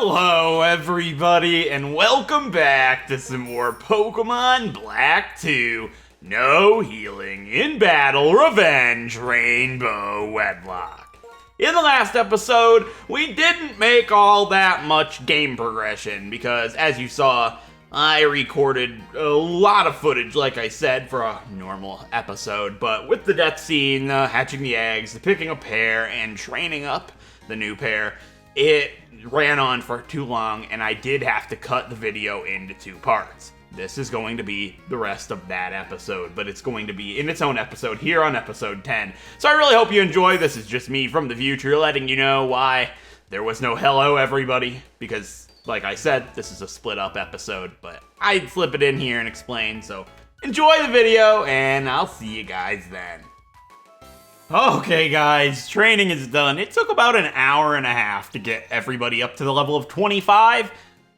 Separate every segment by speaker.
Speaker 1: Hello everybody, and welcome back to some more Pokemon Black 2 No Healing in Battle Revenge Rainbow Wedlocke. In the last episode, we didn't make all that much game progression because, as you saw, I recorded a lot of footage, like I said, for a normal episode, but with the death scene, hatching the eggs, the picking a pair, and training up the new pair, it ran on for too long, and I did have to cut the video into 2 parts. This is going to be the rest of that episode, but it's going to be in its own episode here on episode 10. So I really hope you enjoy. This is just me from the future letting you know why there was no hello everybody, because like I said, this is a split up episode, but I'd slip it in here and explain, so enjoy the video, and I'll see you guys then. Okay guys, training is done. It took about an hour and a half to get everybody up to the level of 25.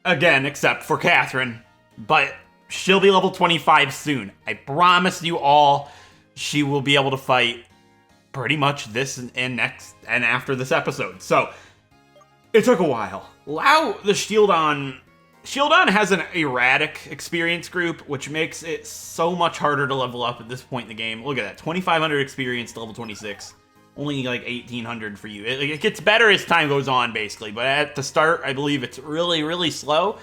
Speaker 1: Again, except for Catherine, but she'll be level 25 soon. I promise you all, she will be able to fight pretty much this and next and after this episode. So, it took a while. Lao, the Shieldon has an erratic experience group, which makes it so much harder to level up at this point in the game. Look at that, 2,500 experience to level 26. Only like 1,800 for you. It gets better as time goes on, basically, but at the start, I believe it's really, really slow.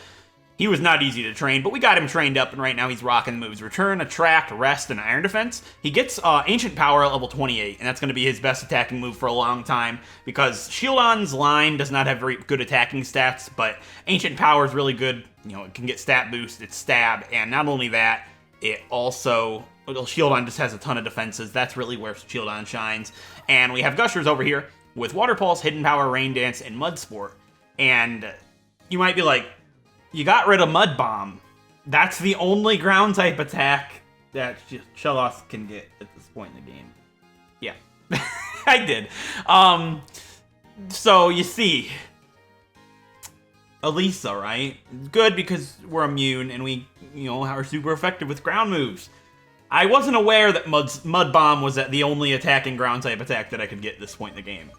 Speaker 1: He was not easy to train, but we got him trained up, and right now he's rocking the moves. Return, Attract, Rest, and Iron Defense. He gets Ancient Power at level 28, and that's going to be his best attacking move for a long time, because Shieldon's line does not have very good attacking stats, but Ancient Power is really good. You know, it can get stat boost, it's stab, and not only that, it also... Well, Shieldon just has a ton of defenses. That's really where Shieldon shines. And we have Gushers over here with Water Pulse, Hidden Power, Rain Dance, and Mud Sport. And you might be like, you got rid of Mud Bomb. That's the only ground type attack that Shellos can get at this point in the game. Yeah, I did. So you see, Elisa, right? Good because we're immune and we, are super effective with ground moves. I wasn't aware that Mud Bomb was the only attacking ground type attack that I could get at this point in the game.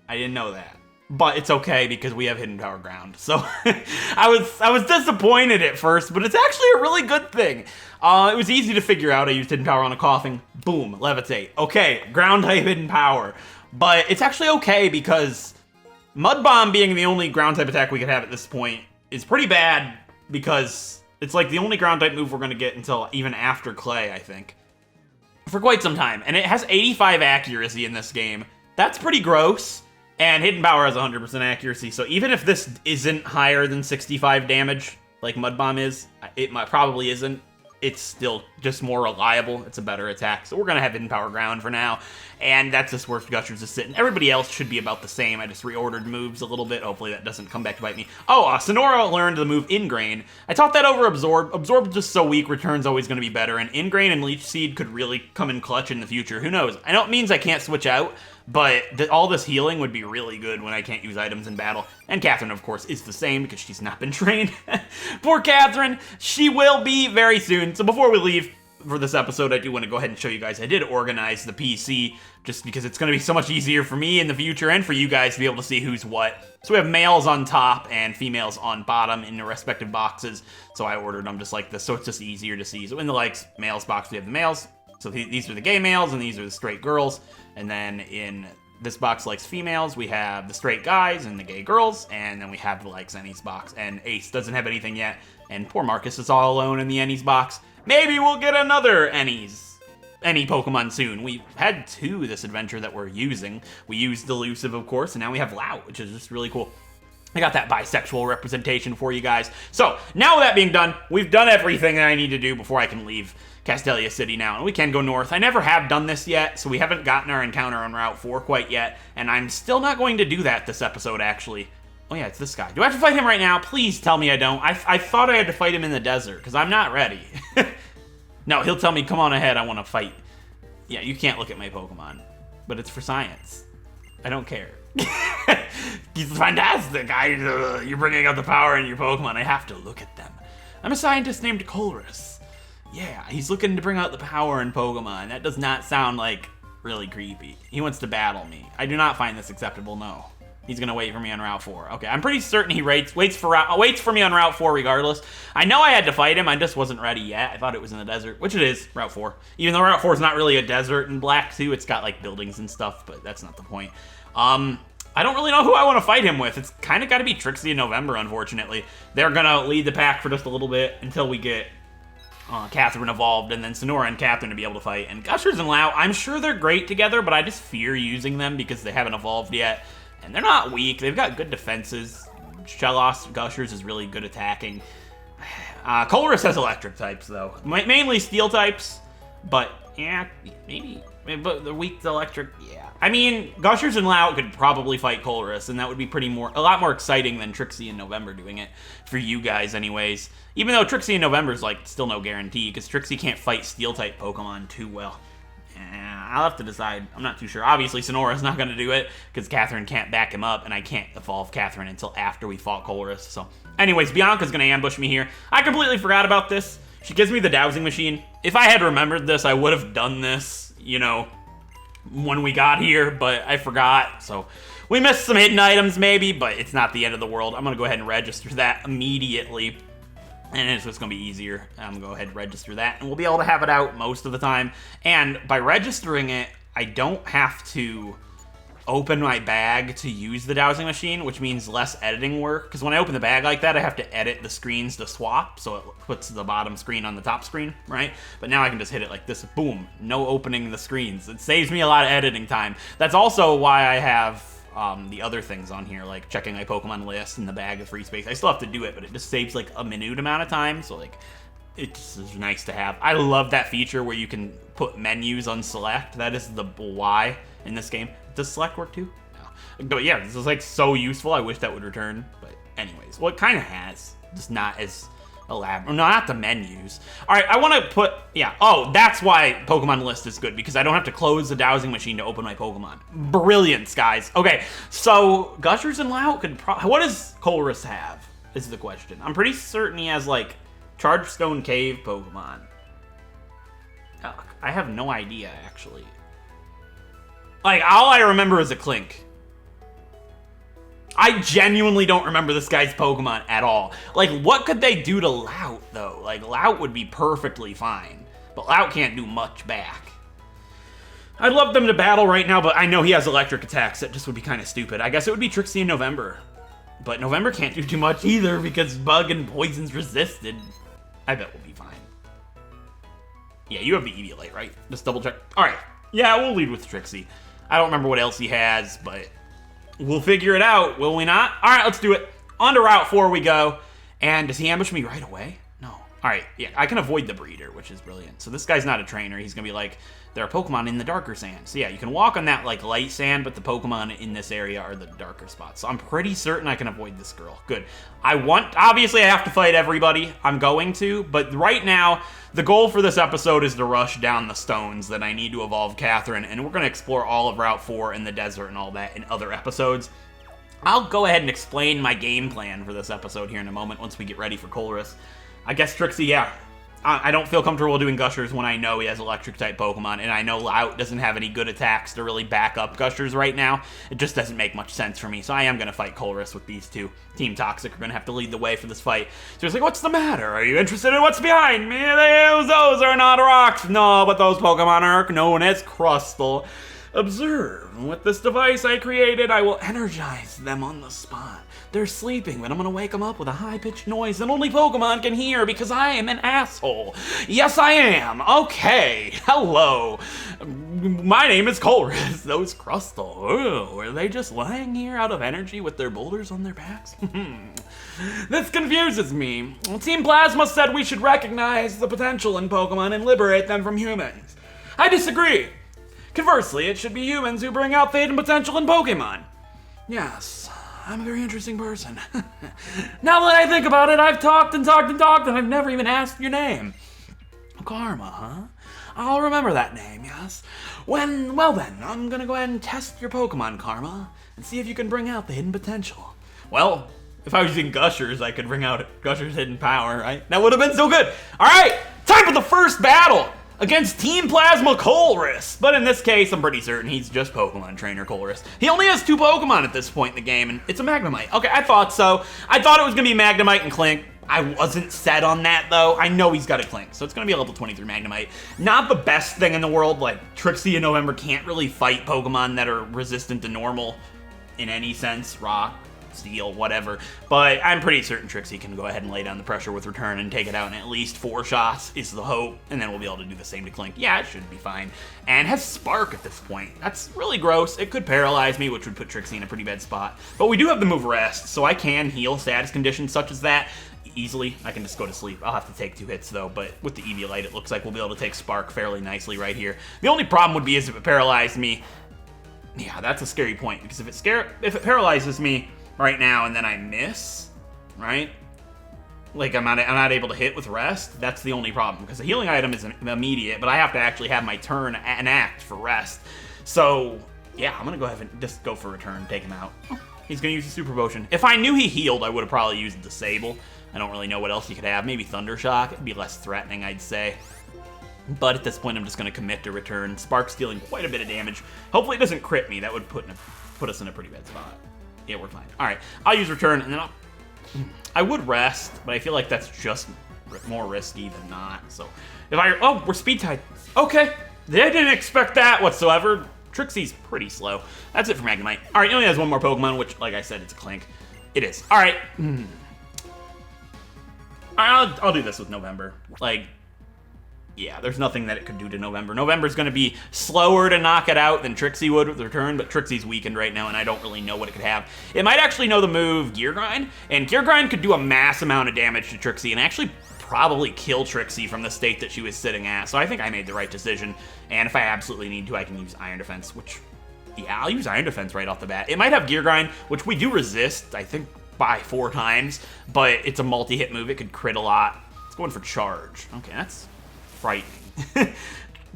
Speaker 1: I didn't know that. But it's okay because we have Hidden Power Ground. So I was disappointed at first, but it's actually a really good thing. It was easy to figure out. I used Hidden Power on a Coughing. Boom, Levitate. Okay, ground type Hidden Power. But it's actually okay because Mud Bomb being the only ground type attack we could have at this point is pretty bad because it's like the only ground type move we're going to get until even after Clay, I think. For quite some time. And it has 85 accuracy in this game. That's pretty gross. And Hidden Power has 100% accuracy, so even if this isn't higher than 65 damage, like Mud Bomb is, it probably isn't, it's still just more reliable, it's a better attack, so we're gonna have Hidden Power Ground for now, and that's just where Gushers is sitting. Everybody else should be about the same. I just reordered moves a little bit, hopefully that doesn't come back to bite me. Oh, Sonora learned the move Ingrain. I taught that over Absorb. Absorb is just so weak, Return's always gonna be better, and Ingrain and Leech Seed could really come in clutch in the future, who knows? I know it means I can't switch out, but all this healing would be really good when I can't use items in battle. And Catherine, of course, is the same because she's not been trained. Poor Catherine, she will be very soon. So before we leave for this episode, I do want to go ahead and show you guys. I did organize the PC just because it's going to be so much easier for me in the future and for you guys to be able to see who's what. So we have males on top and females on bottom in the respective boxes. So I ordered them just like this, so it's just easier to see. So in the males box, we have the males. So these are the gay males, and these are the straight girls. And then in this box likes females, we have the straight guys and the gay girls. And then we have the likes Ennies box. And Ace doesn't have anything yet. And poor Marcus is all alone in the Ennies box. Maybe we'll get another Ennie Pokemon soon. We've had 2 this adventure that we're using. We used Elusive, of course, and now we have Lao, which is just really cool. I got that bisexual representation for you guys. So, now with that being done, we've done everything that I need to do before I can leave Castelia City now, and we can go north. I never have done this yet, so we haven't gotten our encounter on Route 4 quite yet, and I'm still not going to do that this episode, actually. Oh yeah, it's this guy. Do I have to fight him right now? Please tell me I don't. I thought I had to fight him in the desert, because I'm not ready. No, he'll tell me, come on ahead, I want to fight. Yeah, you can't look at my Pokemon, but it's for science. I don't care. He's fantastic. You're bringing out the power in your Pokemon. I have to look at them. I'm a scientist named Colrus. Yeah, he's looking to bring out the power in Pokemon. That does not sound like really creepy. He wants to battle me. I do not find this acceptable, no. He's gonna wait for me on Route 4. Okay, I'm pretty certain he waits for me on Route 4 regardless. I know I had to fight him, I just wasn't ready yet. I thought it was in the desert, which it is, Route 4. Even though Route 4 is not really a desert in Black 2, it's got like buildings and stuff, but that's not the point. I don't really know who I want to fight him with. It's kind of got to be Trixie and November, unfortunately. They're gonna lead the pack for just a little bit until we get Catherine evolved, and then Sonora and Catherine to be able to fight. And Gushers and Lau, I'm sure they're great together, but I just fear using them because they haven't evolved yet. And they're not weak. They've got good defenses. Shellos Gushers is really good attacking. Colress has electric types, though. Mainly steel types, but yeah, maybe. But the weak to electric, yeah. I mean, Gushers and Lau could probably fight Colress, and that would be a lot more exciting than Trixie and November doing it, for you guys anyways. Even though Trixie and November's like still no guarantee, because Trixie can't fight steel-type Pokemon too well. I'll have to decide. I'm not too sure. Obviously, Sonora's not going to do it, because Catherine can't back him up, and I can't evolve Catherine until after we fought Colress. So, anyways, Bianca's going to ambush me here. I completely forgot about this. She gives me the dowsing machine. If I had remembered this, I would have done this, you know, when we got here, but I forgot. So, we missed some hidden items maybe, but it's not the end of the world. I'm going to go ahead and register that immediately. And it's just going to be easier. I'm going to go ahead and register that, and we'll be able to have it out most of the time. And by registering it, I don't have to open my bag to use the dowsing machine, which means less editing work. Because when I open the bag like that, I have to edit the screens to swap, so it puts the bottom screen on the top screen, right? But now I can just hit it like this, boom, no opening the screens. It saves me a lot of editing time. That's also why I have the other things on here, like checking my Pokemon list and the bag of free space. I still have to do it, but it just saves like a minute amount of time, so like it's nice to have. I love that feature where you can put menus on select. That is the Y in this game. Does select work too? No. But yeah, this is like so useful. I wish that would return, but anyways, well, it kind of has, just not as elaborate. No, not the menus. All right, I want to put, yeah. Oh, that's why Pokemon list is good, because I don't have to close the dowsing machine to open my Pokemon. Brilliance, guys. Okay, so Gushers and Lau could what does Colress have, is the question. I'm pretty certain he has, like, Chargestone Cave Pokemon. Ugh, I have no idea, actually. Like, all I remember is a Clink. I genuinely don't remember this guy's Pokemon at all. Like, what could they do to Lout, though? Like, Lout would be perfectly fine, but Lout can't do much back. I'd love them to battle right now, but I know he has electric attacks. That just would be kind of stupid. I guess it would be Trixie and November. But November can't do too much either, because Bug and Poison's resisted. I bet we'll be fine. Yeah, you have the Eevee, right? Just double check. All right. Yeah, we'll lead with Trixie. I don't remember what else he has, but we'll figure it out, will we not? All right, let's do it. On to Route 4 we go. And does he ambush me right away? No. All right, yeah, I can avoid the breeder, which is brilliant. So this guy's not a trainer. He's going to be like, there are Pokemon in the darker sand. So yeah, you can walk on that like light sand, but the Pokemon in this area are the darker spots. So I'm pretty certain I can avoid this girl. Good. Obviously I have to fight everybody. I'm going to, but right now, the goal for this episode is to rush down the stones that I need to evolve Catherine, and we're going to explore all of Route 4 and the desert and all that in other episodes. I'll go ahead and explain my game plan for this episode here in a moment once we get ready for Colress. I guess Trixie, yeah. I don't feel comfortable doing Gushers when I know he has electric-type Pokemon, and I know Lout doesn't have any good attacks to really back up Gushers right now. It just doesn't make much sense for me, so I am going to fight Colress with these two. Team Toxic are going to have to lead the way for this fight. So he's like, what's the matter? Are you interested in what's behind me? Those are not rocks. No, but those Pokemon are known as Crustle. Observe, with this device I created, I will energize them on the spot. They're sleeping, but I'm gonna wake them up with a high-pitched noise that only Pokemon can hear because I am an asshole. Yes, I am. Okay, hello. My name is Colress. Those Crustle, oh, are they just lying here out of energy with their boulders on their backs? This confuses me. Team Plasma said we should recognize the potential in Pokemon and liberate them from humans. I disagree. Conversely, it should be humans who bring out the hidden potential in Pokemon. Yes, I'm a very interesting person. Now that I think about it, I've talked and talked and talked, and I've never even asked your name. Karma, huh? I'll remember that name, yes. Well then, I'm gonna go ahead and test your Pokemon, Karma, and see if you can bring out the hidden potential. Well, if I was using Gushers, I could bring out Gushers' hidden power, right? That would have been so good. All right, time for the first battle. against Team Plasma Colress. But in this case, I'm pretty certain he's just Pokemon Trainer Colress. He only has 2 Pokemon at this point in the game, and it's a Magnemite. Okay, I thought so. I thought it was going to be Magnemite and Klink. I wasn't set on that, though. I know he's got a Klink, so it's going to be a level 23 Magnemite. Not the best thing in the world. Like, Trixie and November can't really fight Pokemon that are resistant to normal in any sense. Rock, Steel, whatever. But I'm pretty certain Trixie can go ahead and lay down the pressure with Return and take it out in at least 4 shots is the hope, and then we'll be able to do the same to Klink. Yeah, it should be fine. And has Spark at this point. That's really gross. It could paralyze me, which would put Trixie in a pretty bad spot. But we do have the move Rest, so I can heal status conditions such as that easily. I can just go to sleep. I'll have to take 2 hits though, but with the Eevee Light, it looks like we'll be able to take Spark fairly nicely right here. The only problem would be is if it paralyzed me. Yeah, that's a scary point, because if it paralyzes me right now and then I miss, right? Like I'm not able to hit with Rest. That's the only problem, because the healing item is immediate, but I have to actually have my turn and act for Rest. So yeah, I'm gonna go ahead and just go for Return, take him out. Oh, he's gonna use the Super Potion. If I knew he healed, I would have probably used Disable. I don't really know what else he could have. Maybe Thunder Shock. It'd be less threatening, I'd say. But at this point, I'm just going to commit to Return. Spark's dealing quite a bit of damage. Hopefully it doesn't crit me. That would put us in a pretty bad spot. Yeah, we're fine. All right, I'll use Return, and then I would Rest, but I feel like that's just more risky than not. So if oh, we're Speed Tide. Okay, I didn't expect that whatsoever. Trixie's pretty slow. That's it for Magnemite. All right, he only has 1 more Pokemon, which, like I said, it's a Klink. It is. All right. I'll do this with November. Like, yeah, there's nothing that it could do to November. November's going to be slower to knock it out than Trixie would with Return, but Trixie's weakened right now, and I don't really know what it could have. It might actually know the move Gear Grind, and Gear Grind could do a mass amount of damage to Trixie and actually probably kill Trixie from the state that she was sitting at. So I think I made the right decision, and if I absolutely need to, I can use Iron Defense, which, yeah, I'll use Iron Defense right off the bat. It might have Gear Grind, which we do resist, I think, by 4 times, but it's a multi-hit move. It could crit a lot. It's going for Charge. Okay, that's frightening.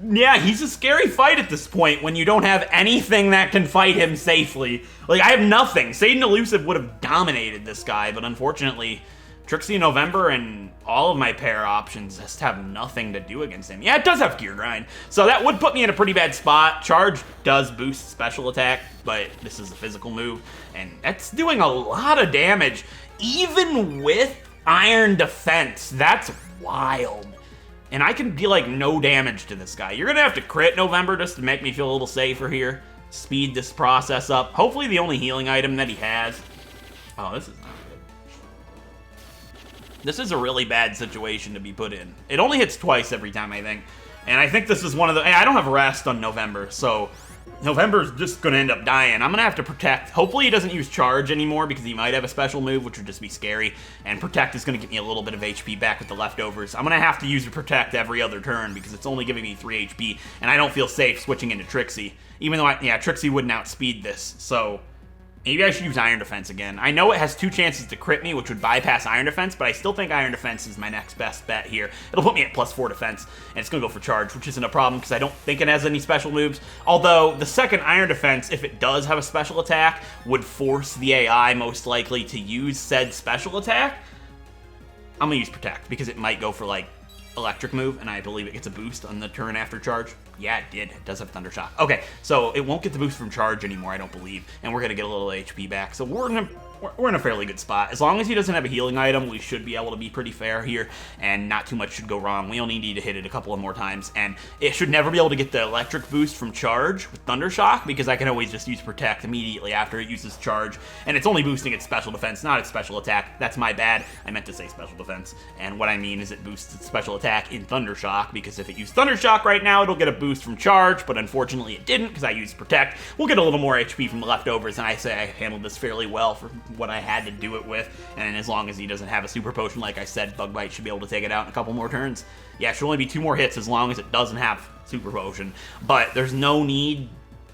Speaker 1: Yeah, he's a scary fight at this point when you don't have anything that can fight him safely. Like, I have nothing. Satan Elusive would have dominated this guy, but unfortunately, Trixie November and all of my pair options just have nothing to do against him. Yeah, it does have Gear Grind, so that would put me in a pretty bad spot. Charge does boost special attack, but this is a physical move, and that's doing a lot of damage, even with Iron Defense. That's wild. And I can be like no damage to this guy. You're gonna have to crit November just to make me feel a little safer here. Speed this process up. Hopefully the only healing item that he has. Oh, this is not good. This is a really bad situation to be put in. It only hits twice every time, I think. And I think this is one of the... I don't have Rest on November, so November's just gonna end up dying. I'm gonna have to Protect. Hopefully he doesn't use Charge anymore, because he might have a special move, which would just be scary. And Protect is gonna get me a little bit of HP back with the leftovers. I'm gonna have to use Protect every other turn, because it's only giving me 3 HP, and I don't feel safe switching into Trixie. Even though, Trixie wouldn't outspeed this, so maybe I should use Iron Defense again. I know it has 2 chances to crit me, which would bypass Iron Defense, but I still think Iron Defense is my next best bet here. It'll put me at +4 defense, and it's going to go for Charge, which isn't a problem because I don't think it has any special moves. Although, the second Iron Defense, if it does have a special attack, would force the AI most likely to use said special attack. I'm going to use Protect because it might go for, like, Electric move, and I believe it gets a boost on the turn after Charge. Yeah, it did. It does have Thunder Shock. Okay, so it won't get the boost from Charge anymore, I don't believe, and we're going to get a little HP back. So we're in a fairly good spot. As long as he doesn't have a healing item, we should be able to be pretty fair here, and not too much should go wrong. We only need to hit it a couple of more times, and it should never be able to get the electric boost from Charge with Thunder Shock, because I can always just use Protect immediately after it uses Charge, and it's only boosting its special defense, not its special attack. That's my bad. I meant to say special defense, and what I mean is it boosts its special attack in Thunder Shock, because if it used Thunder Shock right now, it'll get a boost from Charge, but unfortunately it didn't, because I used Protect. We'll get a little more HP from the leftovers, and I say I handled this fairly well for what I had to do it with, and as long as he doesn't have a super potion, like I said, Bug Bite should be able to take it out in a couple more turns. Yeah, it should only be 2 more hits as long as it doesn't have super potion, but there's no need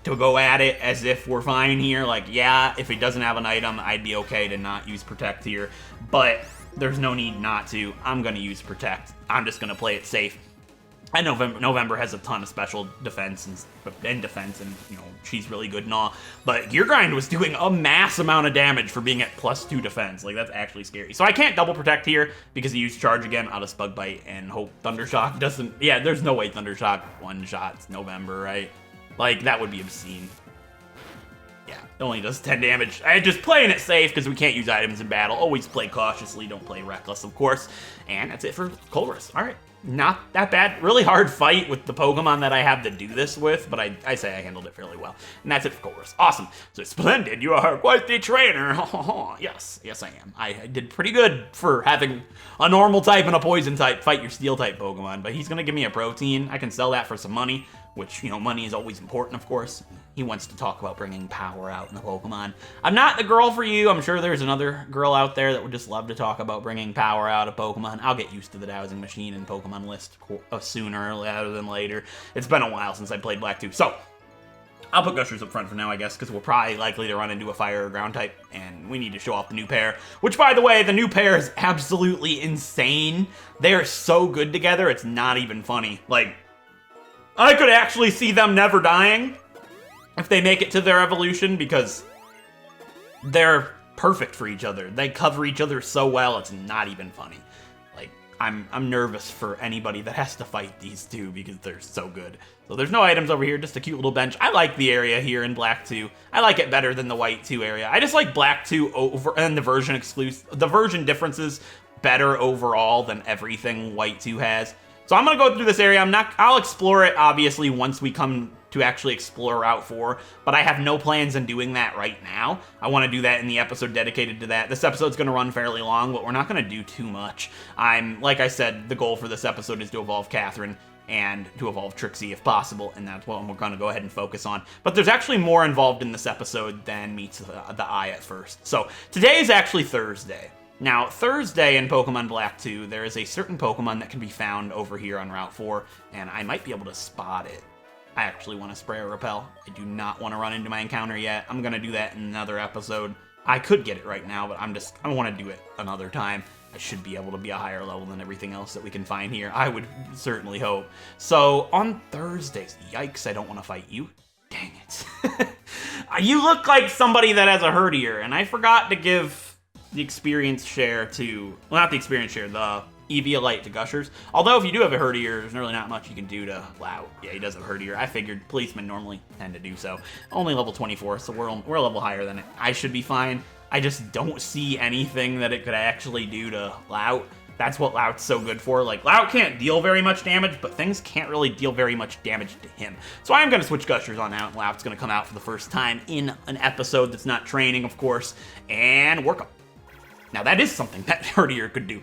Speaker 1: to go at it as if we're fine here. Like, yeah, if he doesn't have an item, I'd be okay to not use Protect here, but there's no need not to. I'm going to use Protect. I'm just going to play it safe. And November has a ton of special defense and defense, and you know she's really good and all. But Gear Grind was doing a mass amount of damage for being at +2 defense. Like that's actually scary. So I can't double protect here because he used Charge again. I'll just Bug Bite and hope Thundershock doesn't. Yeah, there's no way Thundershock one shots November, right? Like that would be obscene. Yeah, it only does 10 damage. I just playing it safe because we can't use items in battle. Always play cautiously. Don't play reckless, of course. And that's it for Colress. All right. Not that bad. Really hard fight with the Pokemon that I have to do this with, but I say I handled it fairly well. And that's it for Colress. Awesome. So splendid. You are quite the trainer. Yes, I am. I did pretty good for having a normal type and a poison type fight your steel type Pokemon, but he's going to give me a protein. I can sell that for some money, which, you know, money is always important, of course. He wants to talk about bringing power out in the Pokemon. I'm not the girl for you. I'm sure there's another girl out there that would just love to talk about bringing power out of Pokemon. I'll get used to the dowsing machine and Pokemon list sooner rather than later. It's been a while since I played Black 2. So, I'll put Gushers up front for now, I guess, because we're probably likely to run into a fire or ground type, and we need to show off the new pair. Which, by the way, the new pair is absolutely insane. They are so good together, it's not even funny. Like, I could actually see them never dying if they make it to their evolution, because they're perfect for each other. They cover each other so well, it's not even funny. Like, I'm nervous for anybody that has to fight these two because they're so good. So there's no items over here, just a cute little bench. I like the area here in Black 2. I like it better than the White 2 area. I just like Black 2 over and the version differences better overall than everything White 2 has. So I'm gonna go through this area. I'll explore it obviously once we come to actually explore Route 4, but I have no plans on doing that right now. I want to do that in the episode dedicated to that. This episode's going to run fairly long, but we're not going to do too much. Like I said, the goal for this episode is to evolve Catherine and to evolve Trixie if possible, and that's what we're going to go ahead and focus on. But there's actually more involved in this episode than meets the eye at first. So today is actually Thursday. Now, Thursday in Pokemon Black 2, there is a certain Pokemon that can be found over here on Route 4, and I might be able to spot it. I actually want to spray or repel. I do not want to run into my encounter yet. I'm going to do that in another episode. I could get it right now, but I want to do it another time. I should be able to be a higher level than everything else that we can find here. I would certainly hope. So, on Thursdays, yikes, I don't want to fight you. Dang it. You look like somebody that has a Herdier, and I forgot to give the experience share to, well, not the experience share, the Eevee Elite to Gushers. Although if you do have a Herdier, there's really not much you can do to Lout. Yeah, he does have a Herdier. I figured policemen normally tend to do so. Only level 24, so we're a level higher than it. I should be fine. I just don't see anything that it could actually do to Lout. That's what Lout's so good for. Like, Lout can't deal very much damage, but things can't really deal very much damage to him. So I am going to switch Gushers on out, and Lout's going to come out for the first time in an episode that's not training, of course, and work up. Now, that is something that Herdier could do.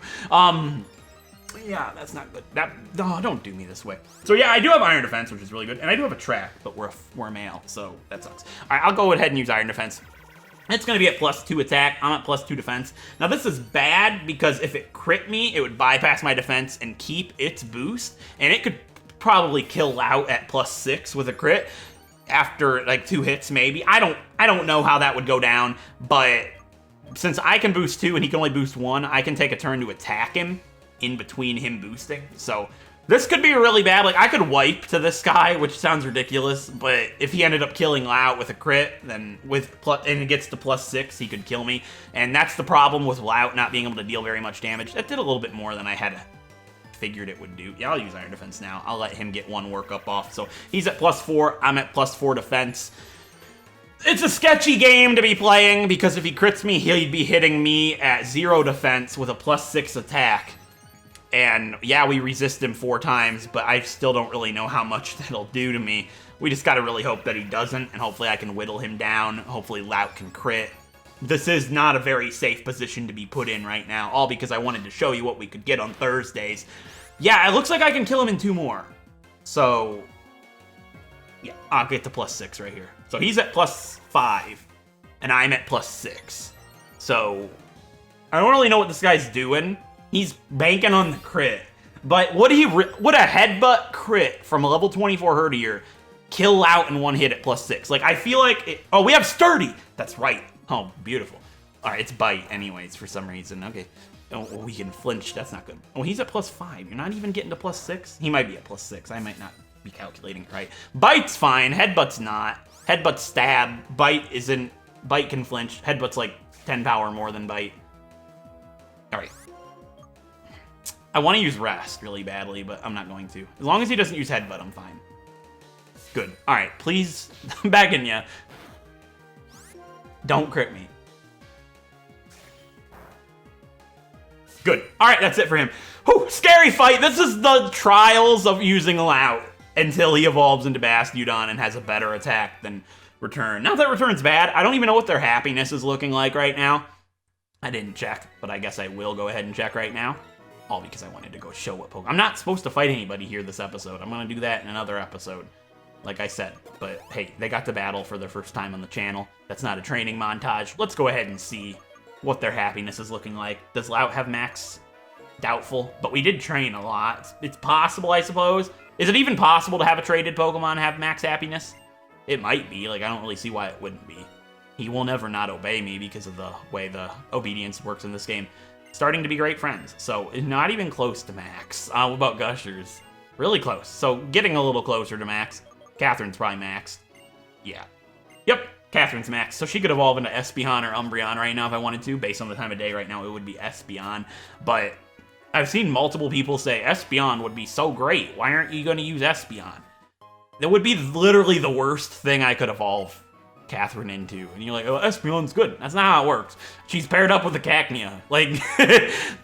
Speaker 1: Yeah, that's not good. No, don't do me this way. So yeah, I do have Iron Defense, which is really good, and I do have a Track, but we're a male, so that sucks. All right, I'll go ahead and use Iron Defense. It's going to be at +2 attack. I'm at +2 defense. Now, this is bad because if it crit me, it would bypass my defense and keep its boost, and it could probably kill Lout at +6 with a crit after like 2 hits, maybe. I don't know how that would go down, but since I can boost 2 and he can only boost 1, I can take a turn to attack him in between him boosting. So this could be really bad. Like, I could wipe to this guy, which sounds ridiculous, but if he ended up killing Lout with a crit, then and it gets to +6, he could kill me. And that's the problem with Lout not being able to deal very much damage. That did a little bit more than I had figured it would do. Yeah, I'll use Iron Defense now. I'll let him get 1 workup off. So he's at +4, I'm at +4 defense. It's a sketchy game to be playing because if he crits me, he'd be hitting me at 0 defense with a +6 attack. And yeah, we resist him 4 times, but I still don't really know how much that'll do to me. We just gotta really hope that he doesn't, and hopefully I can whittle him down. Hopefully Lout can crit. This is not a very safe position to be put in right now, all because I wanted to show you what we could get on Thursdays. Yeah, it looks like I can kill him in 2 more. So, yeah, I'll get to +6 right here. So he's at +5, and I'm at +6. So, I don't really know what this guy's doing. He's banking on the crit. But would a headbutt crit from a level 24 Herdier kill Lout in 1 hit at +6? Like, I feel like oh, we have Sturdy. That's right. Oh, beautiful. All right, it's bite anyways for some reason. Okay. Oh, we can flinch. That's not good. Oh, he's at +5. You're not even getting to +6? He might be at +6. I might not be calculating it right. Bite's fine. Headbutt's not. Headbutt's stab. Bite isn't. Bite can flinch. Headbutt's like 10 power more than bite. All right. I want to use rest really badly, but I'm not going to. As long as he doesn't use headbutt, I'm fine. Good. All right, please. I'm begging ya. Don't crit me. Good. All right, that's it for him. Whew, scary fight. This is the trials of using Lout until he evolves into Bastiodon and has a better attack than Return. Not that Return's bad. I don't even know what their happiness is looking like right now. I didn't check, but I guess I will go ahead and check right now. All because I wanted to go show what Pokemon. I'm not supposed to fight anybody here this episode. I'm going to do that in another episode, like I said. But hey, they got to battle for their first time on the channel. That's not a training montage. Let's go ahead and see what their happiness is looking like. Does Lout have max? Doubtful, but we did train a lot. It's possible, I suppose. Is it even possible to have a traded Pokemon have max happiness? It might be. Like, I don't really see why it wouldn't be. He will never not obey me because of the way the obedience works in this game. Starting to be great friends, so not even close to max. What about Gushers? Really close. So getting a little closer to max. Catherine's probably maxed. Yeah. Yep. Catherine's max, so she could evolve into Espeon or Umbreon right now if I wanted to. Based on the time of day right now, it would be Espeon. But I've seen multiple people say Espeon would be so great. Why aren't you going to use Espeon? That would be literally the worst thing I could evolve Catherine into. And you're like, oh, Espeon's good. That's not how it works. She's paired up with a Cacnea. Like,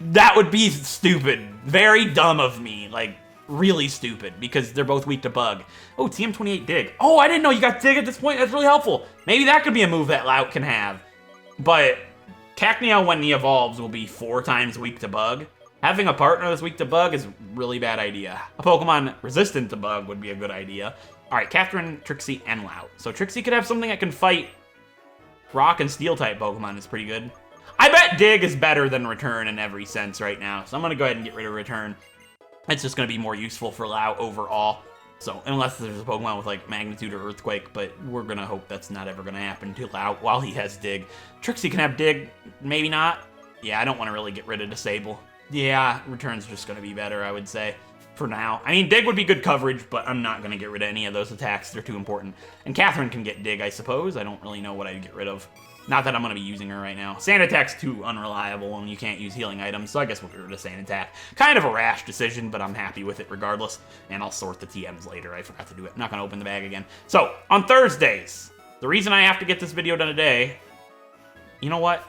Speaker 1: that would be stupid. Very dumb of me. Like, really stupid, because they're both weak to bug. Oh, TM28 Dig. Oh, I didn't know you got Dig at this point. That's really helpful. Maybe that could be a move that Lout can have. But Cacnea, when he evolves, will be 4 times weak to bug. Having a partner that's weak to bug is a really bad idea. A Pokemon resistant to bug would be a good idea. All right, Catherine, Trixie, and Lout. So Trixie could have something that can fight rock and steel type Pokemon. Is pretty good. I bet Dig is better than Return in every sense right now. So I'm going to go ahead and get rid of Return. It's just going to be more useful for Lout overall. So, unless there's a Pokemon with, like, Magnitude or Earthquake, but we're going to hope that's not ever going to happen to Lout while he has Dig. Trixie can have Dig, maybe not. Yeah, I don't want to really get rid of Disable. Yeah, Return's just going to be better, I would say, for now. I mean, Dig would be good coverage, but I'm not going to get rid of any of those attacks. They're too important. And Catherine can get Dig, I suppose. I don't really know what I'd get rid of. Not that I'm going to be using her right now. Sand Attack's too unreliable, and you can't use healing items, so I guess we'll get rid of Sand Attack. Kind of a rash decision, but I'm happy with it regardless. And I'll sort the TMs later. I forgot to do it. I'm not going to open the bag again. So, on Thursdays, the reason I have to get this video done today, you know what?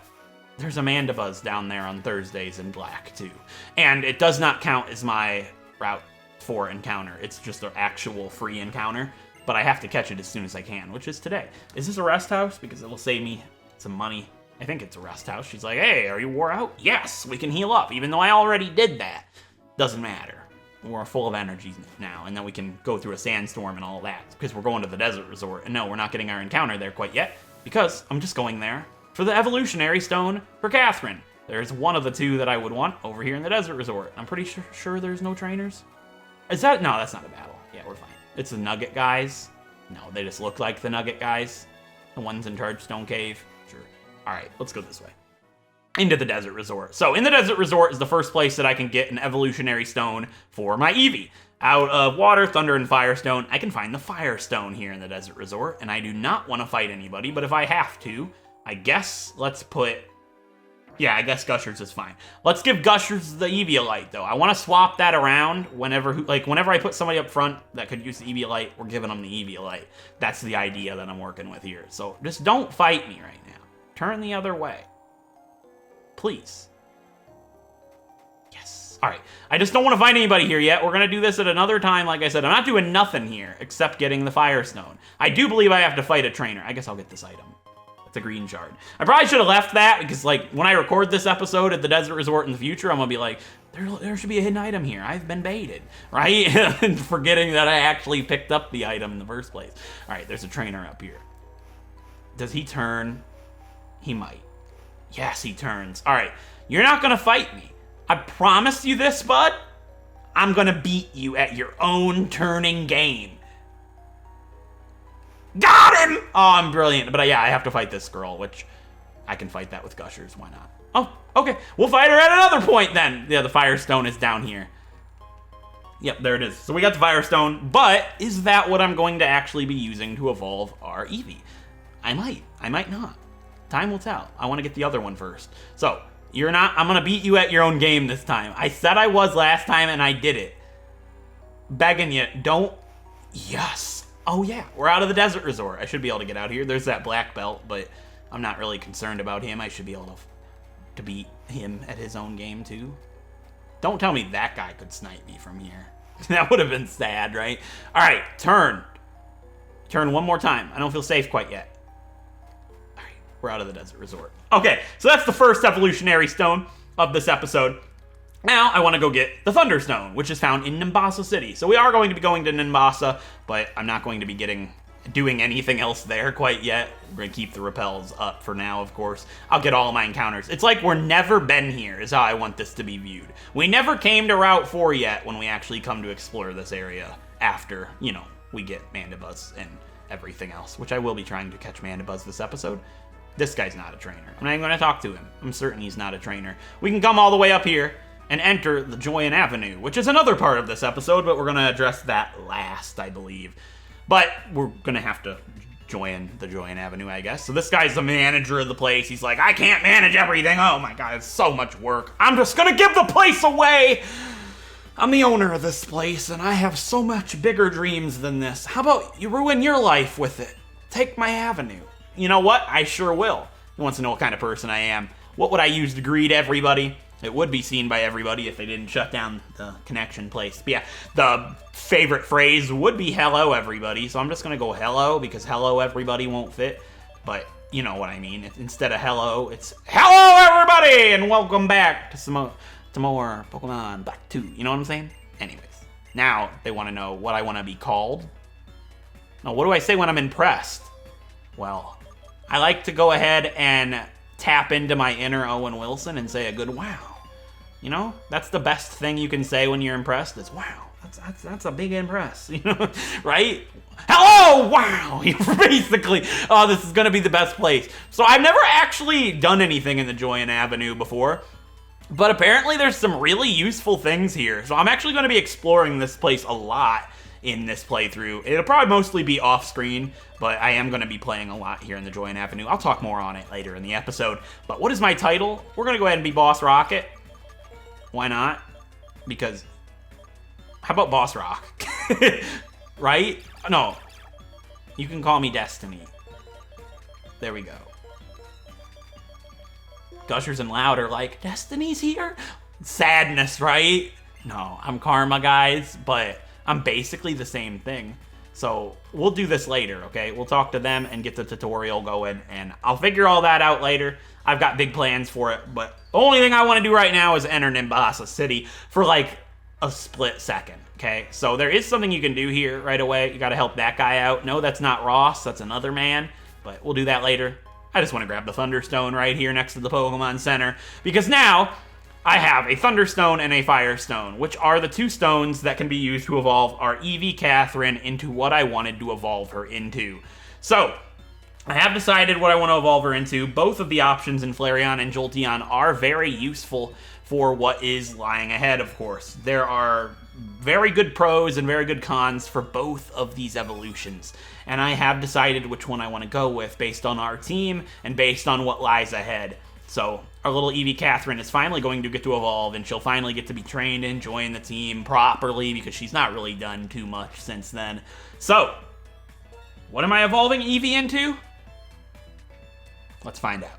Speaker 1: There's a Mandibuzz down there on Thursdays in black, too. And it does not count as my Route 4 encounter. It's just an actual free encounter. But I have to catch it as soon as I can, which is today. Is this a rest house? Because it'll save me some money. I think it's a rest house. She's like, hey, are you wore out? Yes, we can heal up, even though I already did that. Doesn't matter. We're full of energy now, and then we can go through a sandstorm and all that, because we're going to the desert resort. And no, we're not getting our encounter there quite yet, because I'm just going there for the evolutionary stone for Catherine. There's one of the 2 that I would want over here in the desert resort. I'm pretty sure there's no trainers. Is that? No, that's not a battle. Yeah, we're fine. It's the Nugget guys. No, they just look like the Nugget guys. The ones in charge Stone Cave. Sure. All right, let's go this way. Into the desert resort. So in the desert resort is the first place that I can get an evolutionary stone for my Eevee. Out of water, thunder, and firestone, I can find the firestone here in the desert resort, and I do not want to fight anybody, but if I have to, I guess let's put... Yeah, I guess Gushers is fine. Let's give Gushers the Eviolite, though. I want to swap that around whenever I put somebody up front that could use the Eviolite, we're giving them the Eviolite. That's the idea that I'm working with here. So just don't fight me right now. Turn the other way. Please. Yes. All right. I just don't want to fight anybody here yet. We're going to do this at another time. Like I said, I'm not doing nothing here except getting the Firestone. I do believe I have to fight a trainer. I guess I'll get this item. It's a green shard. I probably should have left that because, like, when I record this episode at the desert resort in the future, I'm going to be like, there should be a hidden item here. I've been baited, right? And forgetting that I actually picked up the item in the first place. All right, there's a trainer up here. Does he turn? He might. Yes, he turns. All right, you're not going to fight me. I promise you this, bud. I'm going to beat you at your own turning game. Got him! Oh, I'm brilliant. But yeah, I have to fight this girl, which I can fight that with Gushers, why not? Oh, okay, we'll fight her at another point then. Yeah, the Firestone is down here. Yep, there it is. So we got the Firestone, but is that what I'm going to actually be using to evolve our Eevee? I might not. Time will tell. I want to get the other one first. So, you're not, I'm going to beat you at your own game this time. I said I was last time and I did it. Begging you, don't, yes. Oh yeah, we're out of the desert resort. I should be able to get out here. There's that black belt, but I'm not really concerned about him. I should be able to beat him at his own game too. Don't tell me that guy could snipe me from here. That would have been sad, right? All right, turn. Turn one more time. I don't feel safe quite yet. All right, we're out of the desert resort. Okay, so that's the first evolutionary stone of this episode. Now, I want to go get the Thunderstone, which is found in Nimbasa City. So we are going to be going to Nimbasa, but I'm not going to be doing anything else there quite yet. We're going to keep the repels up for now, of course. I'll get all of my encounters. It's like we're never been here, is how I want this to be viewed. We never came to Route 4 yet when we actually come to explore this area after, you know, we get Mandibuzz and everything else, which I will be trying to catch Mandibuzz this episode. This guy's not a trainer. I'm not even going to talk to him. I'm certain he's not a trainer. We can come all the way up here and enter the Joyan Avenue, which is another part of this episode, but we're going to address that last, I believe. But we're going to have to join the Joyan Avenue, I guess. So this guy's the manager of the place. He's like, I can't manage everything. Oh my god, it's so much work. I'm just going to give the place away. I'm the owner of this place, and I have so much bigger dreams than this. How about you ruin your life with it? Take my avenue. You know what? I sure will. He wants to know what kind of person I am. What would I use to greet everybody? It would be seen by everybody if they didn't shut down the connection place. But yeah, the favorite phrase would be hello everybody. So I'm just going to go hello because hello everybody won't fit. But you know what I mean. Instead of hello, it's hello everybody and welcome back to some more Pokemon Black 2. You know what I'm saying? Anyways, now they want to know what I want to be called. No, what do I say when I'm impressed? Well, I like to go ahead and tap into my inner Owen Wilson and say a good wow. You know, that's the best thing you can say when you're impressed is wow. That's a big impress, you know, right? Hello, wow. Basically, oh, this is gonna be the best place. So I've never actually done anything in the Joyan Avenue before, but apparently there's some really useful things here. So I'm actually gonna be exploring this place a lot in this playthrough. It'll probably mostly be off screen, but I am going to be playing a lot here in the Joyan Avenue. I'll talk more on it later in the episode. But what is my title? We're going to go ahead and be Boss Rocket. Why not? Because, how about Boss Rock? Right? No. You can call me Destiny. There we go. Gushers and Loud are like, Destiny's here? Sadness, right? No, I'm Karma, guys, but I'm basically the same thing. So we'll do this later, okay? We'll talk to them and get the tutorial going, and I'll figure all that out later. I've got big plans for it, but the only thing I want to do right now is enter Nimbasa City for like a split second, okay? So there is something you can do here right away. You got to help that guy out. No, that's not Ross. That's another man, but we'll do that later. I just want to grab the Thunderstone right here next to the Pokemon Center, because now I have a Thunderstone and a Firestone, which are the two stones that can be used to evolve our Eevee Catherine into what I wanted to evolve her into. So, I have decided what I want to evolve her into. Both of the options in Flareon and Jolteon are very useful for what is lying ahead, of course. There are very good pros and very good cons for both of these evolutions, and I have decided which one I want to go with based on our team and based on what lies ahead. So, our little Eevee Catherine is finally going to get to evolve, and she'll finally get to be trained and join the team properly, because she's not really done too much since then. So, what am I evolving Eevee into? Let's find out.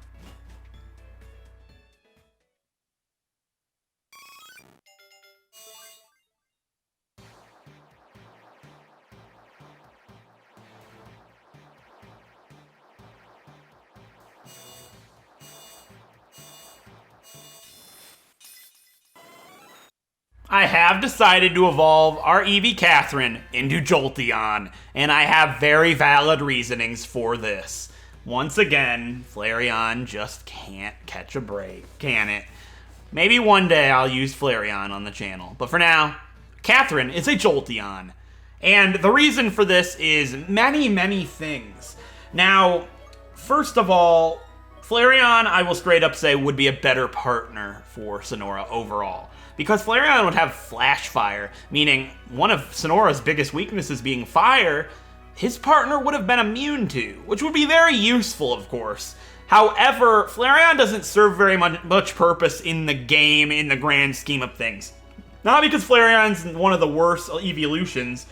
Speaker 1: I have decided to evolve our Eevee Catherine into Jolteon, and I have very valid reasonings for this. Once again, Flareon just can't catch a break, can it? Maybe one day I'll use Flareon on the channel, but for now, Catherine is a Jolteon. And the reason for this is many, many things. Now, first of all, Flareon, I will straight up say, would be a better partner for Sonora overall. Because Flareon would have Flash Fire, meaning one of Sonora's biggest weaknesses being fire, his partner would have been immune to, which would be very useful, of course. However, Flareon doesn't serve very much purpose in the game in the grand scheme of things. Not because Flareon's one of the worst evolutions,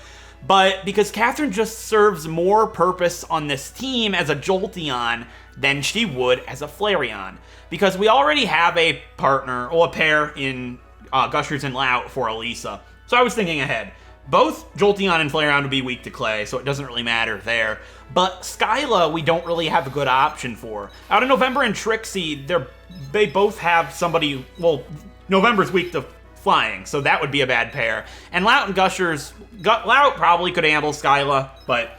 Speaker 1: but because Catherine just serves more purpose on this team as a Jolteon than she would as a Flareon. Because we already have a partner, or a pair in Gushers and Lout for Elisa. So I was thinking ahead. Both Jolteon and Flareon would be weak to Clay, so it doesn't really matter there. But Skyla, we don't really have a good option for. Out of November and Trixie, they both have somebody, well, November's weak to flying, so that would be a bad pair. And Lout and Gushers, Lout probably could handle Skyla, but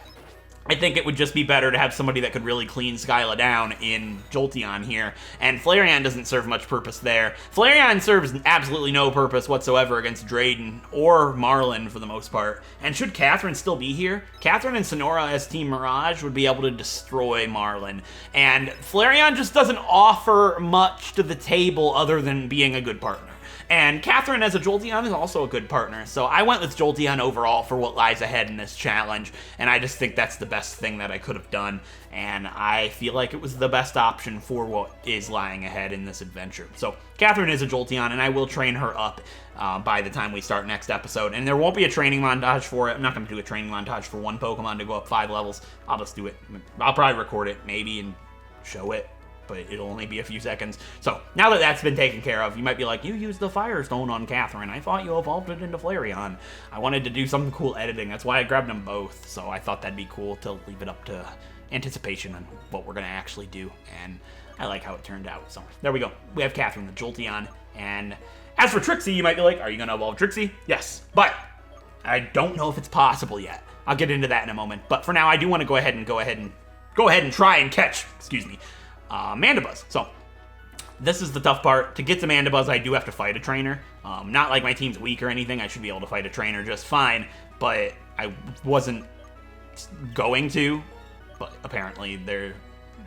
Speaker 1: I think it would just be better to have somebody that could really clean Skyla down in Jolteon here. And Flareon doesn't serve much purpose there. Flareon serves absolutely no purpose whatsoever against Drayden or Marlin for the most part. And should Catherine still be here, Catherine and Sonora as Team Mirage would be able to destroy Marlin. And Flareon just doesn't offer much to the table other than being a good partner. And Catherine as a Jolteon is also a good partner, so I went with Jolteon overall for what lies ahead in this challenge, and I just think that's the best thing that I could have done, and I feel like it was the best option for what is lying ahead in this adventure. So Catherine is a Jolteon, and I will train her up by the time we start next episode, and there won't be a training montage for it. I'm not going to do a training montage for one Pokemon to go up 5 levels. I'll just do it. I'll probably record it, maybe, and show it, but it'll only be a few seconds. So, now that that's been taken care of, you might be like, you used the Firestone on Catherine. I thought you evolved it into Flareon. I wanted to do some cool editing. That's why I grabbed them both. So I thought that'd be cool to leave it up to anticipation on what we're going to actually do. And I like how it turned out. So, there we go. We have Catherine, the Jolteon. And as for Trixie, you might be like, are you going to evolve Trixie? Yes. But I don't know if it's possible yet. I'll get into that in a moment. But for now, I do want to go ahead and try and catch, Mandibuzz. So, this is the tough part. To get to Mandibuzz, I do have to fight a trainer. Not like my team's weak or anything. I should be able to fight a trainer just fine, but I wasn't going to. But apparently,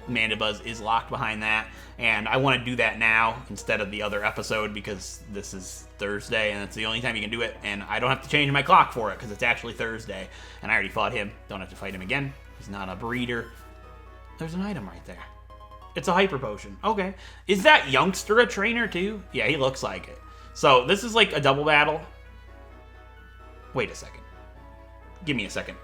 Speaker 1: Mandibuzz is locked behind that, and I want to do that now instead of the other episode because this is Thursday, and it's the only time you can do it, and I don't have to change my clock for it because it's actually Thursday, and I already fought him. Don't have to fight him again. He's not a breeder. There's an item right there. It's a Hyper Potion. Okay. Is that youngster a trainer too? Yeah, he looks like it. So this is like a double battle. Wait a second. Give me a second.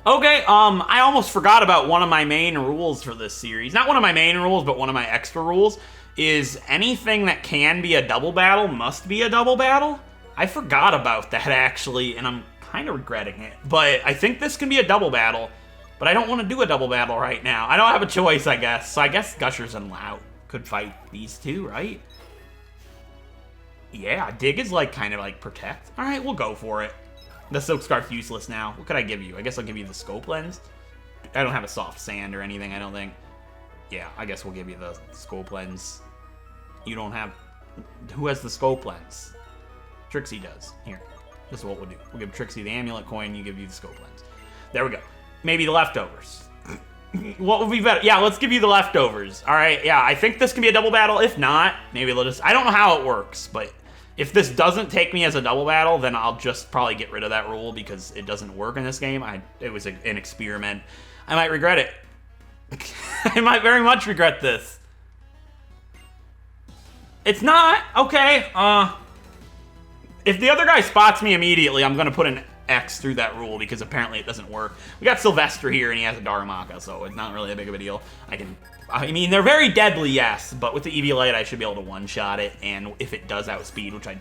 Speaker 1: Okay, I almost forgot about one of my main rules for this series. Not one of my main rules, but one of my extra rules is anything that can be a double battle must be a double battle. I forgot about that actually, and I'm kind of regretting it. But I think this can be a double battle. But I don't want to do a double battle right now. I don't have a choice, I guess. So I guess Gushers and Lout could fight these two, right? Yeah, Dig is like kind of like Protect. All right, we'll go for it. The Silk Scarf's useless now. What could I give you? I guess I'll give you the Scope Lens. I don't have a Soft Sand or anything, I don't think. Yeah, I guess we'll give you the Scope Lens. You don't have... Who has the Scope Lens? Trixie does. Here, this is what we'll do. We'll give Trixie the Amulet Coin, you give you the Scope Lens. There we go. Maybe the leftovers. What would be better? Yeah, let's give you the leftovers. All right, yeah, I think this can be a double battle. If not, maybe they'll just... I don't know how it works, but if this doesn't take me as a double battle, then I'll just probably get rid of that rule because it doesn't work in this game. It was an experiment. I might regret it. I might very much regret this. It's not. Okay, if the other guy spots me immediately, I'm going to put an X through that rule because apparently it doesn't work. We got Sylvester here and he has a Darumaka, so it's not really that big of a deal. I mean, they're very deadly, yes, but with the Eevee Light, I should be able to one-shot it, and if it does outspeed, which I'm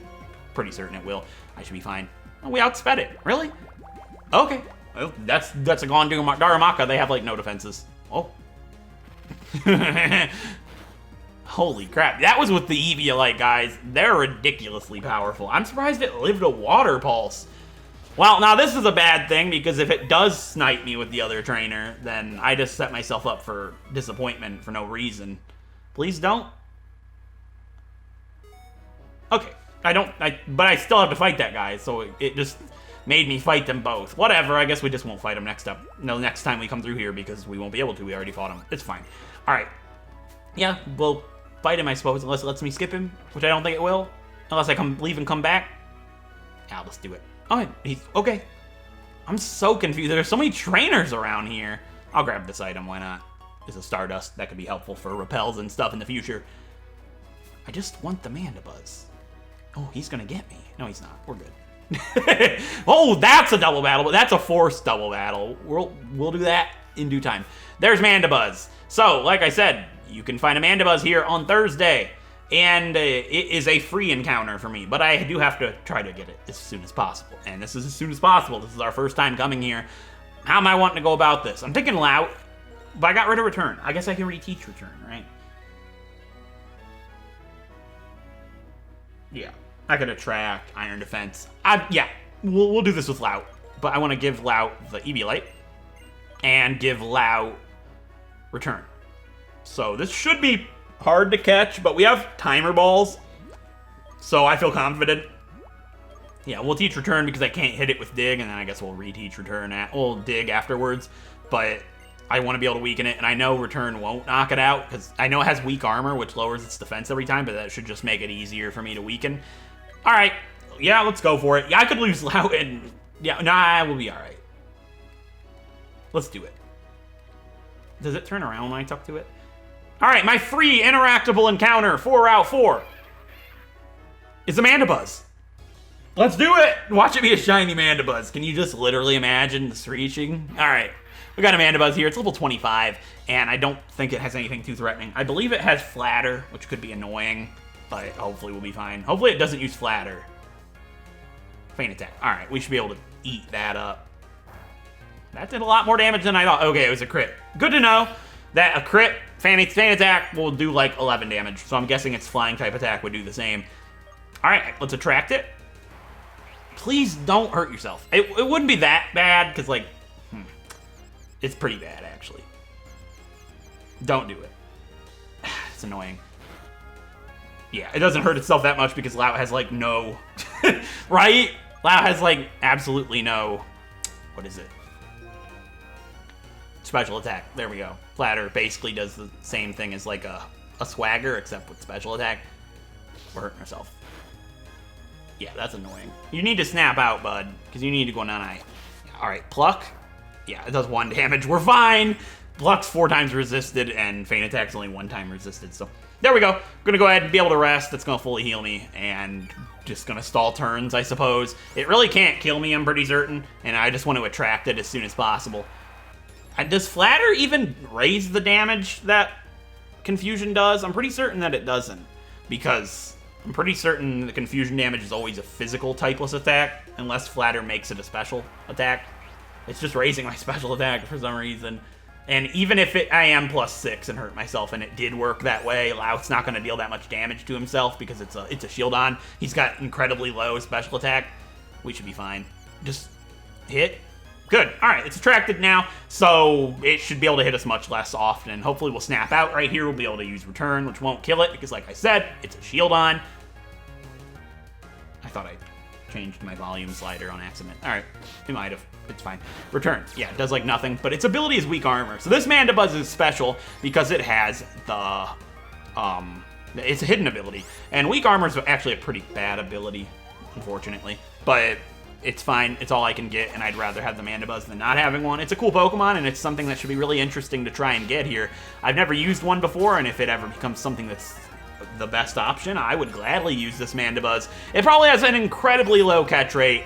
Speaker 1: pretty certain it will, I should be fine. Oh, we outsped it. Really? Okay. Well, that's a gone Darumaka. They have, like, no defenses. Oh. Holy crap. That was with the Eevee Light, guys. They're ridiculously powerful. I'm surprised it lived a Water Pulse. Well, now this is a bad thing, because if it does snipe me with the other trainer, then I just set myself up for disappointment for no reason. Please don't. Okay, but I still have to fight that guy, so it just made me fight them both. Whatever, I guess we just won't fight him next time we come through here, because we won't be able to. We already fought him. It's fine. Alright. Yeah, we'll fight him, I suppose, unless it lets me skip him, which I don't think it will. Unless I leave and come back. Yeah, let's do it. Oh, he's okay. I'm so confused. There's so many trainers around here. I'll grab this item, why not? It's a Stardust that could be helpful for repels and stuff in the future. I just want the Mandibuzz. Oh, he's gonna get me. No, he's not. We're good. Oh, that's a double battle, but that's a forced double battle. We'll do that in due time. There's Mandibuzz. So, like I said, you can find a Mandibuzz here on Thursday, and it is a free encounter for me, but I do have to try to get it as soon as possible, and this is as soon as possible. This is our first time coming here. How am I wanting to go about this? I'm thinking Lout, but I got rid of Return. I guess I can reteach Return, right? Yeah, I could attract Iron Defense. Yeah, we'll do this with Lout, but I want to give Lout the Eevee Light and give Lout Return. So this should be hard to catch, but we have timer balls, so I feel confident. Yeah, we'll teach Return because I can't hit it with Dig, and then I guess we'll reteach Return we'll Dig afterwards, but I want to be able to weaken it, and I know Return won't knock it out, because I know it has weak armor, which lowers its defense every time, but that should just make it easier for me to weaken. Alright, yeah, let's go for it. Yeah, I could lose Lout, and yeah, nah, we'll be alright. Let's do it. Does it turn around when I talk to it? Alright, my free interactable encounter, 4 out 4, is a Mandibuzz. Let's do it! Watch it be a shiny Mandibuzz. Can you just literally imagine this reaching? Alright, we got a Mandibuzz here. It's level 25, and I don't think it has anything too threatening. I believe it has Flatter, which could be annoying, but hopefully we'll be fine. Hopefully it doesn't use Flatter. Feint Attack. Alright, we should be able to eat that up. That did a lot more damage than I thought. Okay, it was a crit. Good to know that a crit Feint Attack will do like 11 damage, so I'm guessing its Flying type attack would do the same. Alright, let's attract it. Please don't hurt yourself. It wouldn't be that bad, because like, it's pretty bad actually. Don't do it. It's annoying. Yeah, it doesn't hurt itself that much because Lout has like no, right? Lout has like absolutely no, what is it? Special attack. There we go. Flatter basically does the same thing as like a Swagger, except with special attack. We're hurting ourselves. Yeah, that's annoying. You need to snap out, bud, because you need to go nine-eye. Yeah, alright, Pluck. Yeah, it does 1 damage. We're fine! Pluck's 4 times resisted, and Feint Attack's only 1 time resisted, so there we go. I'm gonna go ahead and be able to rest. That's gonna fully heal me, and just gonna stall turns, I suppose. It really can't kill me, I'm pretty certain, and I just want to attract it as soon as possible. Does Flatter even raise the damage that Confusion does? I'm pretty certain that it doesn't, because I'm pretty certain the Confusion damage is always a physical typeless attack, unless Flatter makes it a special attack. It's just raising my special attack for some reason. And even if I am +6 and hurt myself, and it did work that way, Lout's not going to deal that much damage to himself because it's a shield on. He's got incredibly low special attack. We should be fine. Just hit. Good. All right, it's attracted now, so it should be able to hit us much less often. Hopefully we'll snap out right here. We'll be able to use Return, which won't kill it because, like I said, it's a shield on. I thought I changed my volume slider on accident. All right, it might have. It's fine. Return. Yeah, it does like nothing, but its ability is weak armor. So this Mandibuzz is special because it has the, it's a hidden ability. And weak armor is actually a pretty bad ability, unfortunately. But it's fine. It's all I can get, and I'd rather have the Mandibuzz than not having one. It's a cool Pokemon, and it's something that should be really interesting to try and get here. I've never used one before, and if it ever becomes something that's the best option, I would gladly use this Mandibuzz. It probably has an incredibly low catch rate,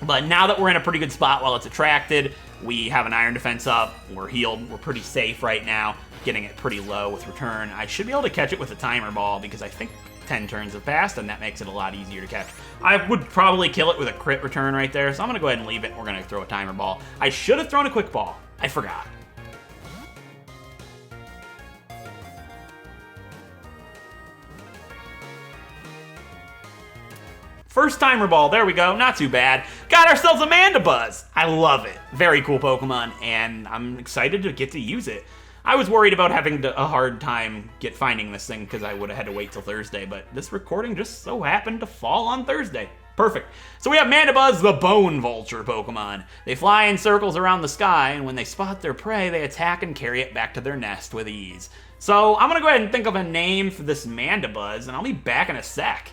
Speaker 1: but now that we're in a pretty good spot while it's attracted, we have an Iron Defense up, we're healed, we're pretty safe right now, getting it pretty low with Return. I should be able to catch it with a Timer Ball because I think 10 turns have passed, and that makes it a lot easier to catch. I would probably kill it with a crit Return right there, so I'm going to go ahead and leave it. We're going to throw a Timer Ball. I should have thrown a Quick Ball. I forgot. First Timer Ball, there we go, not too bad. Got ourselves a Mandibuzz. I love it. Very cool Pokemon, and I'm excited to get to use it. I was worried about having a hard time finding this thing because I would have had to wait till Thursday, but this recording just so happened to fall on Thursday. Perfect. So we have Mandibuzz, the Bone Vulture Pokemon. They fly in circles around the sky, and when they spot their prey, they attack and carry it back to their nest with ease. So I'm gonna go ahead and think of a name for this Mandibuzz, and I'll be back in a sec.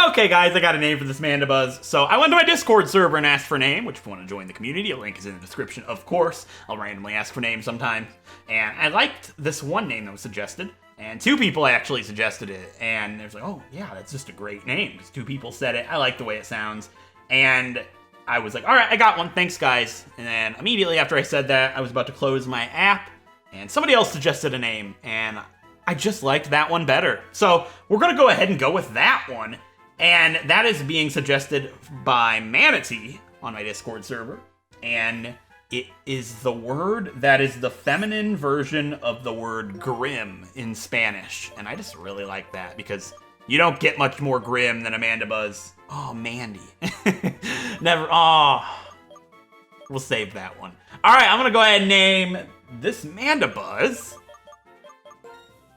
Speaker 1: Okay guys, I got a name for this Mandibuzz. So I went to my Discord server and asked for a name, which if you want to join the community, a link is in the description, of course. I'll randomly ask for names sometimes. And I liked this one name that was suggested, and 2 people actually suggested it. And there's like, oh yeah, that's just a great name, because 2 people said it. I like the way it sounds. And I was like, all right, I got one, thanks guys. And then immediately after I said that, I was about to close my app, and somebody else suggested a name, and I just liked that one better. So we're gonna go ahead and go with that one. And that is being suggested by Manatee on my Discord server. And it is the word that is the feminine version of the word grim in Spanish. And I just really like that because you don't get much more grim than a Mandibuzz. Oh, Mandy. Never. Oh. We'll save that one. All right, I'm going to go ahead and name this Mandibuzz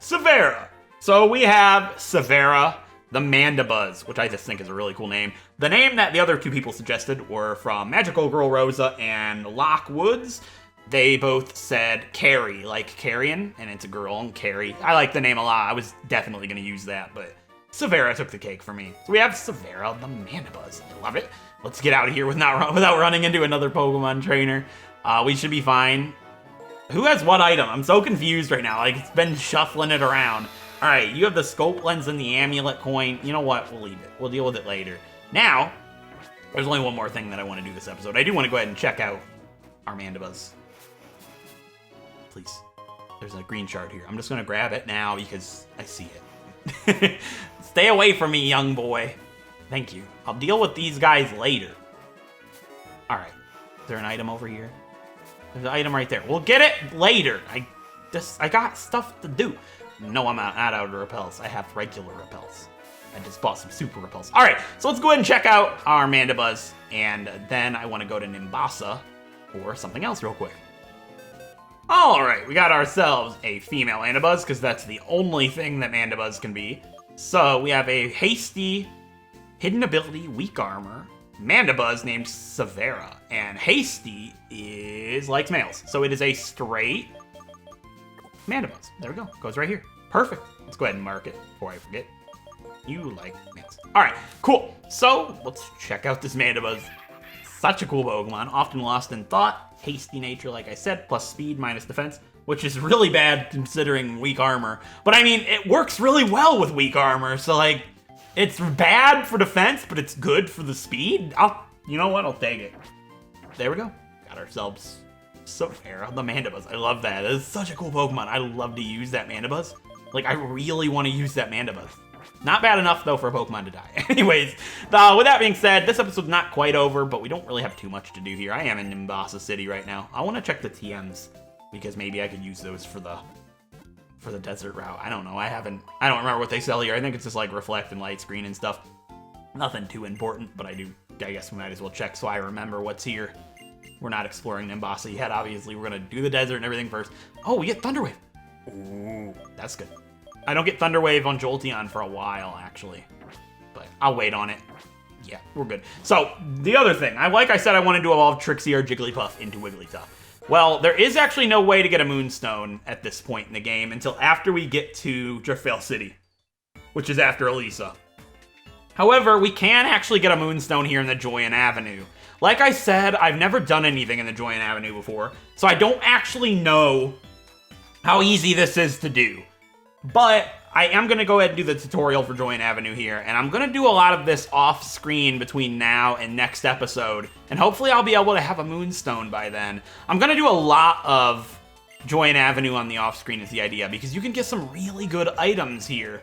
Speaker 1: Severa. So we have Severa, the Mandibuzz, which I just think is a really cool name. The name that the other 2 people suggested were from Magical Girl Rosa and Locke Woods. They both said Carrie, like Carrion, and it's a girl, and Carrie. I like the name a lot. I was definitely going to use that, but Severa took the cake for me. So we have Severa, the Mandibuzz. I love it. Let's get out of here without running into another Pokemon trainer. We should be fine. Who has what item? I'm so confused right now. Like, it's been shuffling it around. All right, you have the scope lens and the amulet coin. You know what? We'll leave it. We'll deal with it later. Now, there's only one more thing that I want to do this episode. I do want to go ahead and check out our Mandibuzz. Please. There's a green shard here. I'm just going to grab it now because I see it. Stay away from me, young boy. Thank you. I'll deal with these guys later. All right. Is there an item over here? There's an item right there. We'll get it later. I got stuff to do. No, I'm not out of repels. I have regular repels. I just bought some super repels. All right, so let's go ahead and check out our Mandibuzz, and then I want to go to Nimbasa or something else real quick. All right, we got ourselves a female Mandibuzz, because that's the only thing that Mandibuzz can be. So we have a hasty, hidden ability, weak armor, Mandibuzz named Severa, and hasty likes males. So it is a straight Mandibuzz. There we go. Goes right here. Perfect. Let's go ahead and mark it before I forget. You like males. All right, cool. So let's check out this Mandibuzz. Such a cool Pokemon. Often lost in thought. Hasty nature, like I said, plus speed minus defense, which is really bad considering weak armor. But I mean, it works really well with weak armor. So like, it's bad for defense, but it's good for the speed. You know what? I'll take it. There we go. Got ourselves Severa, the Mandibuzz. I love that. That is such a cool Pokemon. I love to use that Mandibuzz. Like, I really want to use that Mandibuzz. Not bad enough, though, for a Pokemon to die. Anyways, with that being said, this episode's not quite over, but we don't really have too much to do here. I am in Nimbasa City right now. I want to check the TMs, because maybe I could use those for the desert route. I don't know. I don't remember what they sell here. I think it's just, like, reflect and light screen and stuff. Nothing too important, but I guess we might as well check so I remember what's here. We're not exploring Nimbasa yet, obviously. We're going to do the desert and everything first. Oh, we get Thunder Wave. Ooh, that's good. I don't get Thunder Wave on Jolteon for a while, actually. But I'll wait on it. Yeah, we're good. So, the other thing. Like I said, I wanted to evolve Trixie or Jigglypuff into Wigglytuff. Well, there is actually no way to get a Moonstone at this point in the game until after we get to Driftveil City, which is after Elisa. However, we can actually get a Moonstone here in the Joyan Avenue. Like I said, I've never done anything in the Joyan Avenue before, so I don't actually know how easy this is to do. But I am going to go ahead and do the tutorial for Joyan Avenue here, and I'm going to do a lot of this off-screen between now and next episode, and hopefully I'll be able to have a Moonstone by then. I'm going to do a lot of Joyan Avenue on the off-screen is the idea, because you can get some really good items here.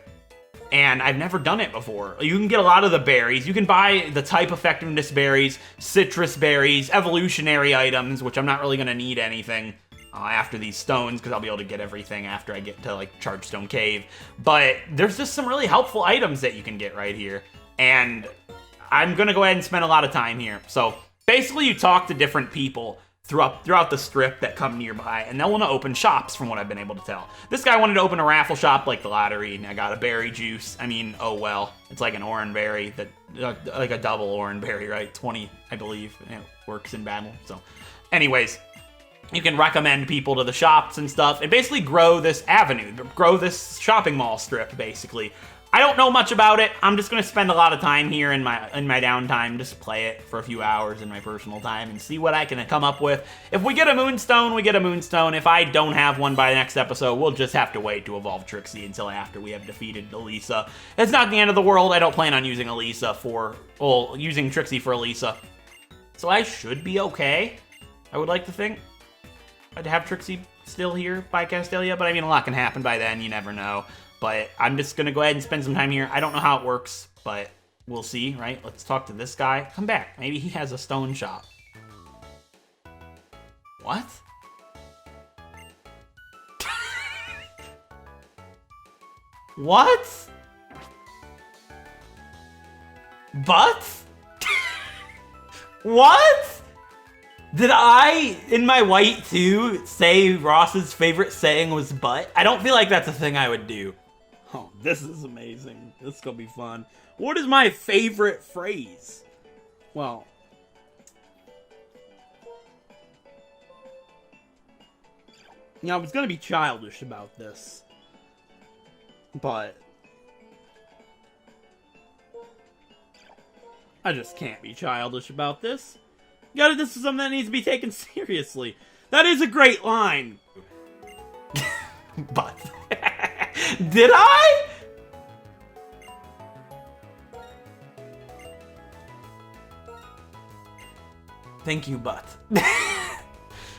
Speaker 1: And I've never done it before. You can get a lot of the berries. You can buy the type effectiveness berries, citrus berries, evolutionary items, which I'm not really going to need anything after these stones, because I'll be able to get everything after I get to, like, Chargestone Cave. But there's just some really helpful items that you can get right here. And I'm going to go ahead and spend a lot of time here. So basically you talk to different people throughout the strip that come nearby, and they'll want to open shops from what I've been able to tell. This guy wanted to open a raffle shop like the lottery, and I got a berry juice. I mean, oh well. It's like an orange berry that like a double Oran Berry, right? 20, I believe. It works in battle. So, anyways, you can recommend people to the shops and stuff, and basically grow this avenue, grow this shopping mall strip, basically. I don't know much about it. I'm just gonna spend a lot of time here in my downtime, just play it for a few hours in my personal time and see what I can come up with. If we get a Moonstone, we get a Moonstone. If I don't have one by the next episode, we'll just have to wait to evolve Trixie until after we have defeated Elisa. It's not the end of the world. I don't plan on using using Trixie for Elisa. So I should be okay, I would like to think. I'd have Trixie still here by Castelia, but I mean, a lot can happen by then, you never know. But I'm just going to go ahead and spend some time here. I don't know how it works, but we'll see, right? Let's talk to this guy. Come back. Maybe he has a stone shop. What? What? But? What? Did I, in my white too, say Ross's favorite saying was butt? I don't feel like that's a thing I would do. Oh, this is amazing. This is gonna be fun. What is my favorite phrase? Well, you know, I was gonna be childish about this, but I just can't be childish about this. This is something that needs to be taken seriously. That is a great line. But did I? Thank you, but.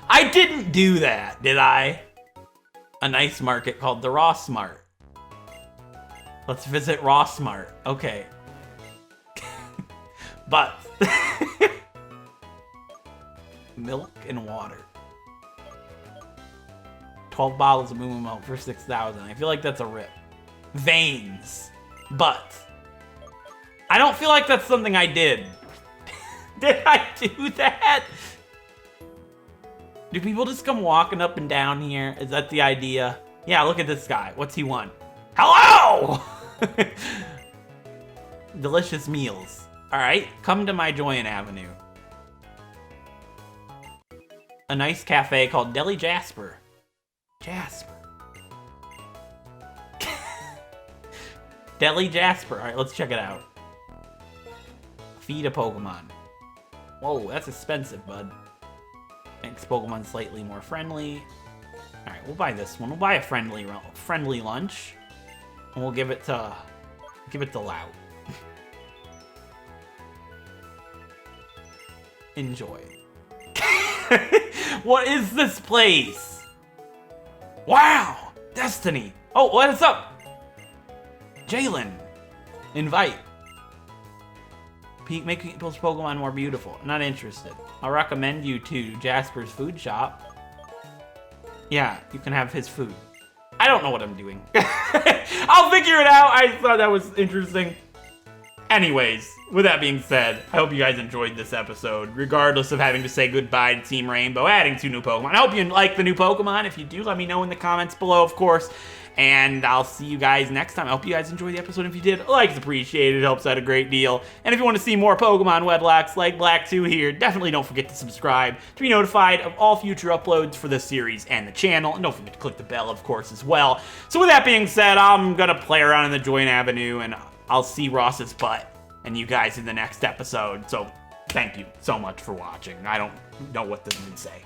Speaker 1: I didn't do that, did I? A nice market called the Ross Mart. Let's visit Ross Mart. Okay. But. Milk and water. 12 bottles of Moo milk for 6,000. I feel like that's a rip. Veins. But. I don't feel like that's something I did. Did I do that? Do people just come walking up and down here? Is that the idea? Yeah, look at this guy. What's he want? Hello! Delicious meals. Alright, come to my Joyan Avenue. A nice cafe called Deli Jasper. Jasper. Deli Jasper. Alright, let's check it out. Feed a Pokemon. Whoa, that's expensive, bud. Makes Pokemon slightly more friendly. Alright, we'll buy this one. We'll buy a friendly lunch. And we'll give it to Lout. Enjoy. What is this place? Wow! Destiny! Oh, what's up? Jalen. Invite. Make people's Pokemon more beautiful. Not interested. I'll recommend you to Jasper's food shop. Yeah, you can have his food. I don't know what I'm doing. I'll figure it out. I thought that was interesting. Anyways, with that being said, I hope you guys enjoyed this episode, regardless of having to say goodbye to Team Rainbow, adding 2 new Pokemon. I hope you like the new Pokemon. If you do, let me know in the comments below, of course. And I'll see you guys next time. I hope you guys enjoyed the episode. If you did, a like is appreciated. It helps out a great deal. And if you want to see more Pokemon Wedlocks like Black 2 here, definitely don't forget to subscribe to be notified of all future uploads for this series and the channel. And don't forget to click the bell, of course, as well. So with that being said, I'm going to play around in the Joyan Avenue, and I'll see Ross's butt and you guys in the next episode. So thank you so much for watching. I don't know what to even say.